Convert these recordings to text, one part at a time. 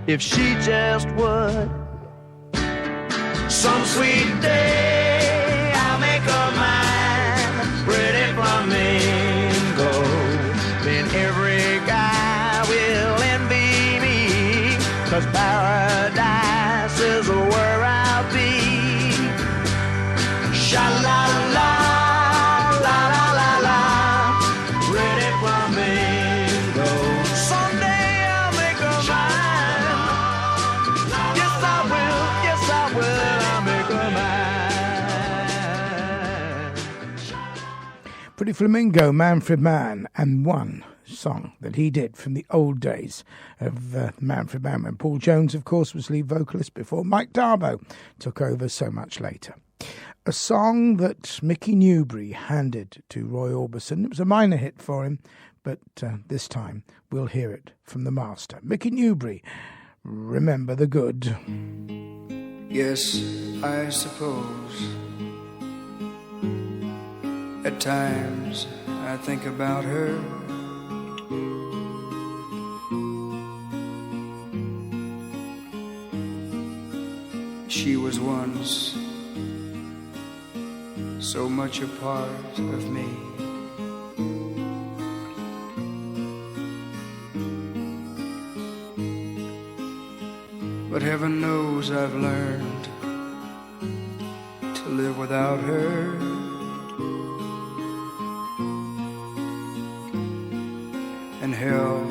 if she just would. Some sweet day I'll make her mine, pretty flamingo. Then every guy will envy me, 'cause paradise is where I'll be. Sha-la-la, la-la-la-la, pretty flamingo. Someday I'll make her mine. Yes, I will, yes, I will, I'll make her mine. Pretty Flamingo, Manfred Mann, and one song that he did from the old days of Manfred Mann, when Paul Jones, of course, was lead vocalist before Mike Darbo took over so much later. A song that Mickey Newbury handed to Roy Orbison. It was a minor hit for him, but this time we'll hear it from the master. Mickey Newbury, Remember the Good. Yes, I suppose at times I think about her. She was once so much a part of me. But heaven knows I've learned to live without her. And hell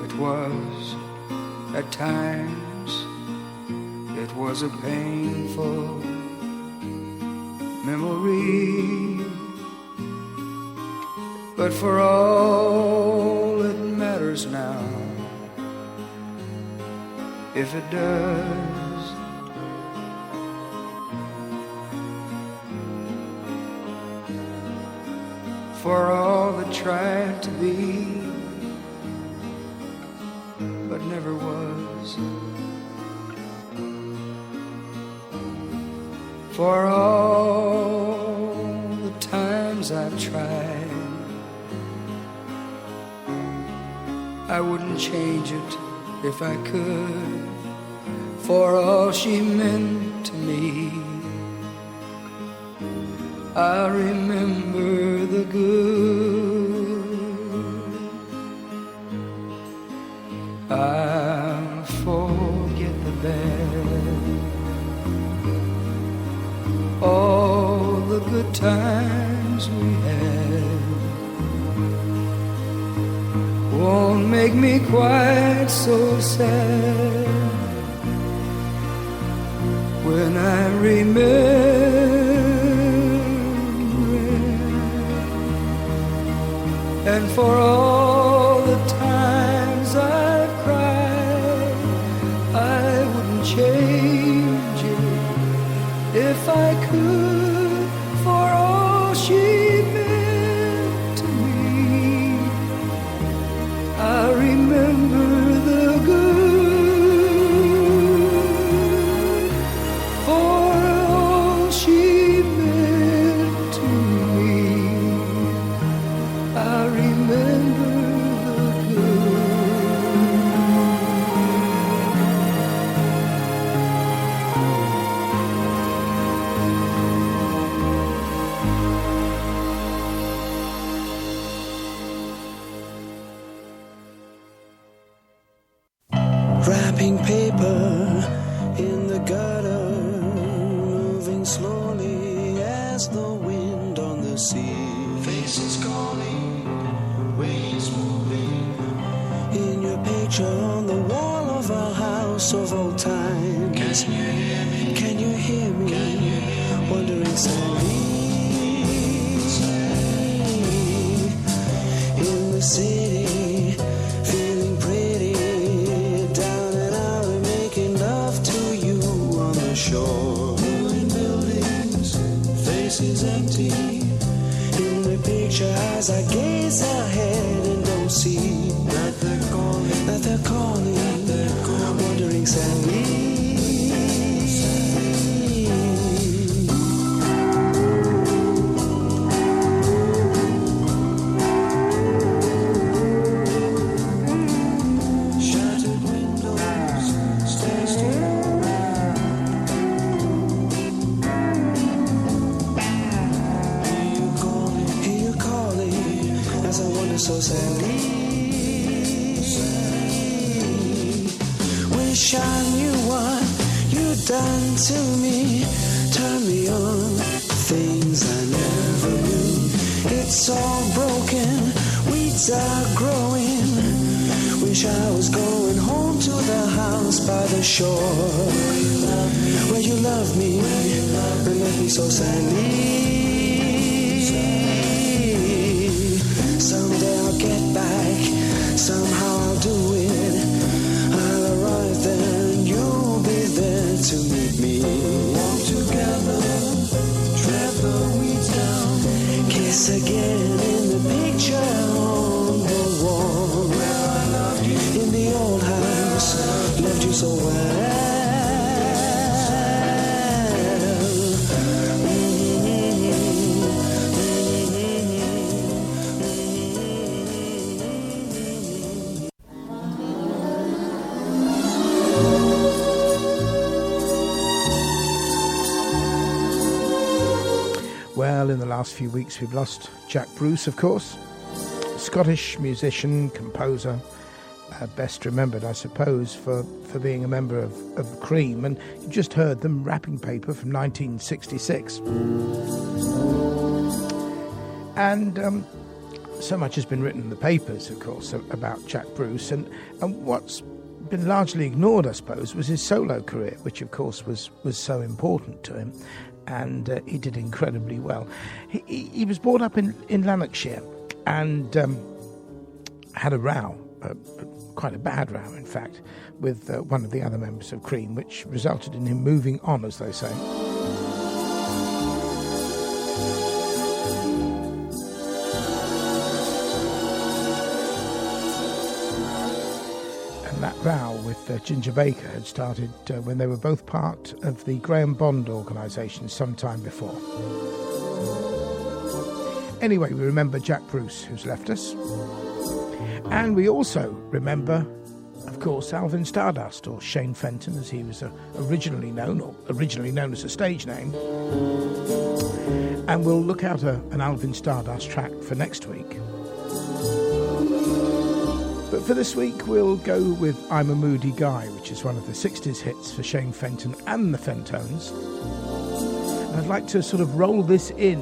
it was at times. It was a painful memory, but for all it matters now, if it does. For all that tried to be, but never was. For all the times I've tried, I wouldn't change it if I could. For all she meant to me, I remember the good. I'll forget the bad, all the good times we had won't make me quite so sad when I remember it. And for all the times I've cried, I wouldn't change it if I could. For all she meant to me, I remember the good. For all she meant to me, I remember the good. Wrapping paper in the gutter, moving slowly as the wind on the sea. Faces calling, waves moving. In your picture on the wall of our house of old times. Can you hear me? Can you hear me? Can you hear me? Wondering sadly in the city, feeling pretty. Shore, ruined buildings, faces empty. In the picture as I gaze ahead and don't see that they're calling, that they're calling, that they're calling. Wondering sadly. Shattered windows, me so sadly. Wish I knew what you'd done to me. Turn me on things I never knew. It's all broken, weeds are growing. Wish I was going home to the house by the shore, where you love me and left me so sadly. Someday I'll get back, somehow I'll do it. I'll arrive there and you'll be there to meet me. Walk together, tread the weeds down, kiss again in the picture on the wall. Where I loved you in the old house, loved you so well. Well, in the last few weeks we've lost Jack Bruce, of course, Scottish musician, composer, best remembered, I suppose, for being a member of Cream, and you just heard them, Wrapping Paper from 1966. And so much has been written in the papers, of course, about Jack Bruce, and what's been largely ignored, I suppose, was his solo career, which of course was so important to him. And he did incredibly well. He was brought up in Lanarkshire and had a row, quite a bad row, in fact, with one of the other members of Cream, which resulted in him moving on, as they say. That row with Ginger Baker had started when they were both part of the Graham Bond organisation some time before. Anyway, we remember Jack Bruce, who's left us. And we also remember, of course, Alvin Stardust, or Shane Fenton, as he was originally known as a stage name. And we'll look out an Alvin Stardust track for next week. But for this week, we'll go with I'm a Moody Guy, which is one of the 60s hits for Shane Fenton and the Fentones. And I'd like to sort of roll this in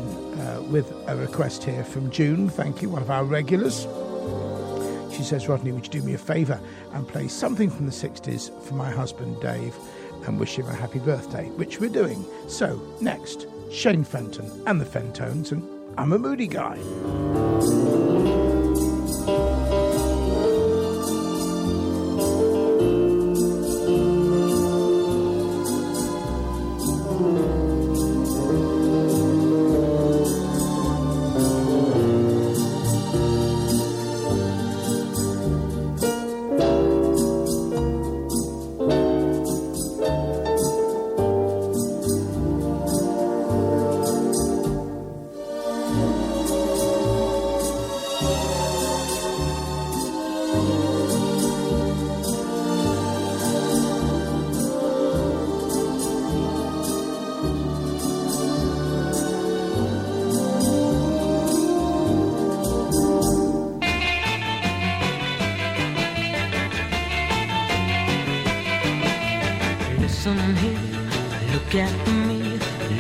with a request here from June. Thank you, one of our regulars. She says, Rodney, would you do me a favour and play something from the 60s for my husband, Dave, and wish him a happy birthday, which we're doing. So, next, Shane Fenton and the Fentones, and I'm a Moody Guy.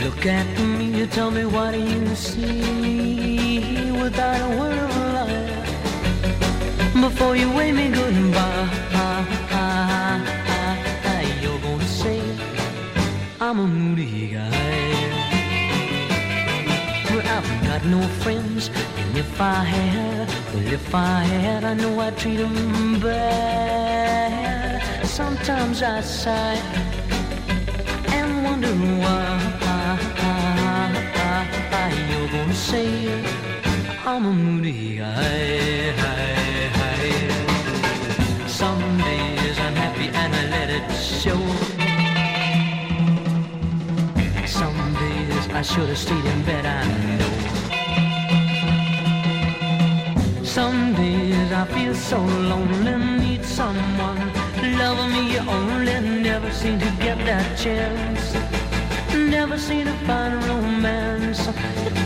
Look at me, you tell me what do you see without a word of a lie. Before you wave me goodbye, you're gonna say I'm a moody guy. Well, I've got no friends, and if I had, I know I'd treat them bad. Sometimes I sigh and wonder why you're gonna say I'm a moody guy. Some days I'm happy and I let it show. Some days I should have stayed in bed, I know. Some days I feel so lonely, need someone loving me only. Never seem to get that chance, never seem to find romance.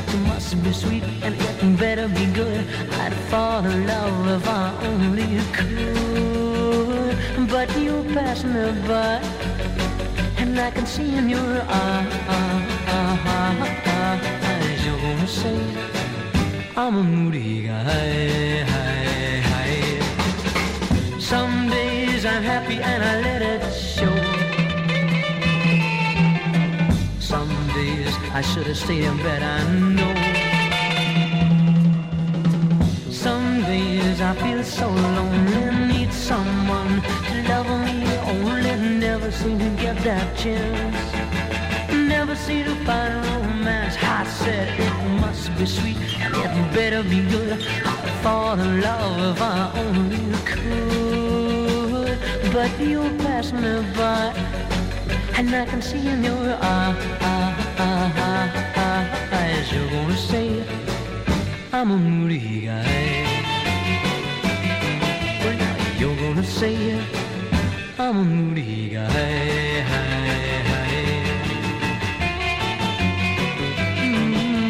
It must be sweet and it better be good. I'd fall for the love if I only could. But you pass me by, and I can see in your eyes you're gonna say I'm a moody guy. Some days I'm happy and I let it show. Some days I should have stayed in bed, I know. Some days I feel so lonely, need someone to love me only. Never seem to get that chance, never seem to find romance. I said it must be sweet and it better be good. I'd fall in love if I only could. But you'll pass me by, and I can see in your eyes you're gonna say I'm a moody guy. Well, you're gonna say I'm a moody guy.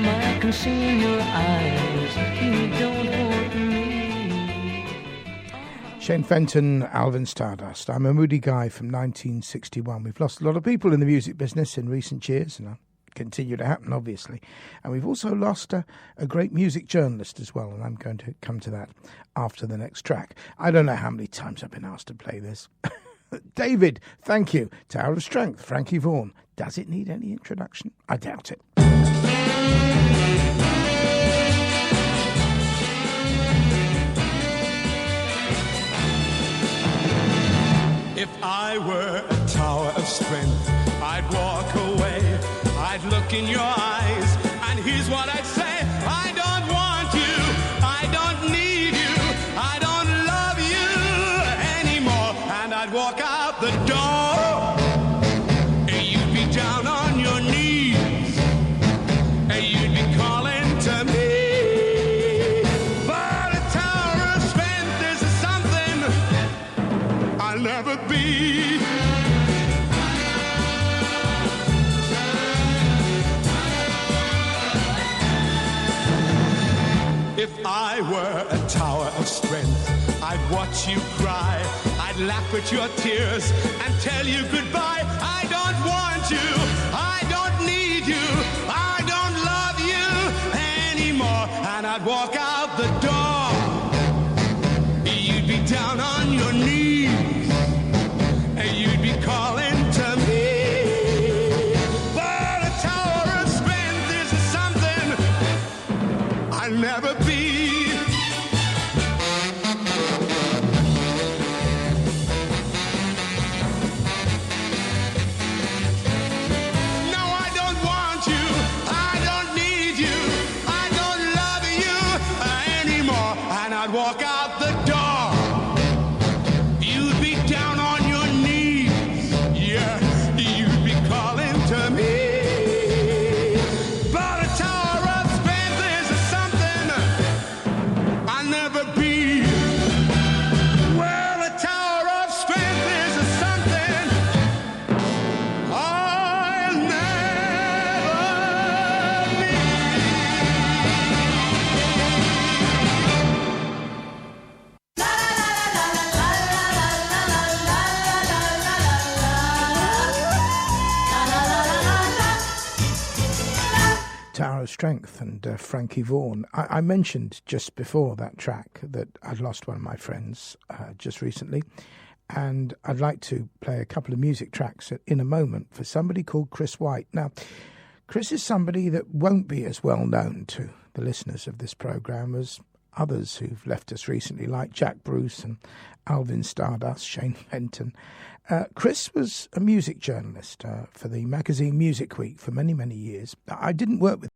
I can see in your eyes you don't want me. Shane Fenton, Alvin Stardust. I'm a moody guy from 1961. We've lost a lot of people in the music business in recent years, and continue to happen, obviously. And we've also lost a great music journalist as well, and I'm going to come to that after the next track. I don't know how many times I've been asked to play this. David, thank you. Tower of Strength, Frankie Vaughan. Does it need any introduction? I doubt it. If I were a tower of strength, I'd walk away. I'd look in your eyes, and here's what I'd say. I don't want you, I don't need you, I don't love you anymore. And I'd walk out the door, and you'd be down on your knees, and you'd be calling to me. But a tower of strength is something I'll never be. If I were a tower of strength, I'd watch you cry, I'd laugh at your tears and tell you goodbye. I don't want you, I don't need you, I don't love you anymore. And I'd walk out the door, you'd be down on your knees, and you'd be calling to me. But a tower of strength is something I'll never be. No, I don't want you, I don't need you, I don't love you anymore. And I'd walk out the door, you'd be down on your knees, yeah, you'd be calling to me. But a tower of strength is something I'll never be. Well, a tower of strength is something I'll never be. Tower of Strength and Frankie Vaughan. I mentioned just before that track that I'd lost one of my friends just recently, and I'd like to play a couple of music tracks in a moment for somebody called Chris White. Now, Chris is somebody that won't be as well known to the listeners of this programme as others who've left us recently, like Jack Bruce and Alvin Stardust, Shane Fenton. Chris was a music journalist for the magazine Music Week for many, many years. I didn't work with